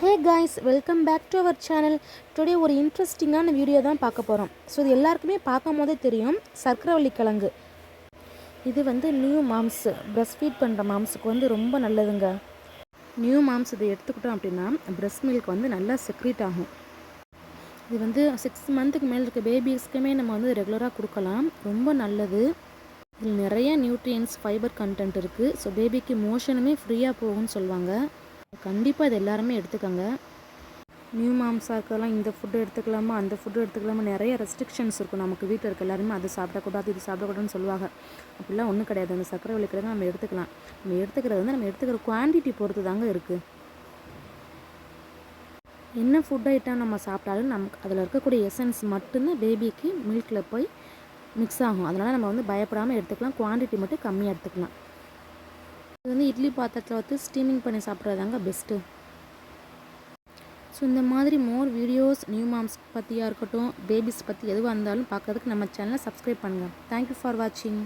Hey guys, welcome back to our channel. Today ஒரு இன்ட்ரெஸ்டிங்கான video தான் பார்க்க போகிறோம். ஸோ இது எல்லாருக்குமே பார்க்கும் போதே தெரியும், சர்க்கரைவள்ளி கிழங்கு. இது நியூ மாம்ஸ், பிரஸ்ட் ஃபீட் பண்ணுற மாம்ஸுக்கு ரொம்ப நல்லதுங்க. நியூ மாம்ஸ் இதை எடுத்துக்கிட்டோம் அப்படின்னா பிரஸ்ட் மில்க் நல்லா செக்ரீட் ஆகும். இது 6 மந்த்துக்கு மேலே இருக்க பேபிஸ்க்குமே நம்ம ரெகுலராக கொடுக்கலாம். ரொம்ப நல்லது. இதில் நிறைய நியூட்ரியன்ஸ், ஃபைபர் கண்டென்ட் இருக்குது. ஸோ பேபிக்கு மோஷனுமே ஃப்ரீயாக போகும்னு சொல்லுவாங்க. கண்டிப்பாக இது எல்லாருமே எடுத்துக்கோங்க. நியூ மாம்ஸாக இருக்கலாம், இந்த ஃபுட்டு எடுத்துக்கலாமா, அந்த ஃபுட்டு எடுத்துக்கலாமா, நிறைய ரெஸ்ட்ரிக்ஷன்ஸ் இருக்கும். நமக்கு வீட்டில் இருக்க எல்லாருமே அது சாப்பிடக்கூடாது, இது சாப்பிடக்கூடாதுன்னு சொல்லுவாங்க. அப்படிலாம் ஒன்றும் கிடையாது. அந்த சர்க்கரைவள்ளி கிழங்கு நம்ம எடுத்துக்கலாம். நம்ம எடுத்துக்கிறது நம்ம எடுத்துக்கிற குவான்டிட்டி பொறுத்து தாங்க இருக்குது. என்ன ஃபுட் ஐட்டம் நம்ம சாப்பிட்டாலும் நமக்கு அதில் இருக்கக்கூடிய எசன்ஸ் மட்டும்தான் பேபிக்கு மில்கில் போய் மிக்ஸ் ஆகும். அதனால் நம்ம பயப்படாமல் எடுத்துக்கலாம். குவான்டிட்டி மட்டும் கம்மியாக எடுத்துக்கலாம். இது இட்லி பாத்திரத்தில் ஸ்டீமிங் பண்ணி சாப்பிட்றதாங்க பெஸ்ட்டு. ஸோ இந்த மாதிரி மோர் வீடியோஸ் நியூ மாம்ஸ் பற்றியாக இருக்கட்டும், பேபிஸ் பற்றி எதுவாக இருந்தாலும் பார்க்கறதுக்கு நம்ம சேனலை சப்ஸ்கிரைப் பண்ணுங்கள். தேங்க்யூ ஃபார் வாட்சிங்.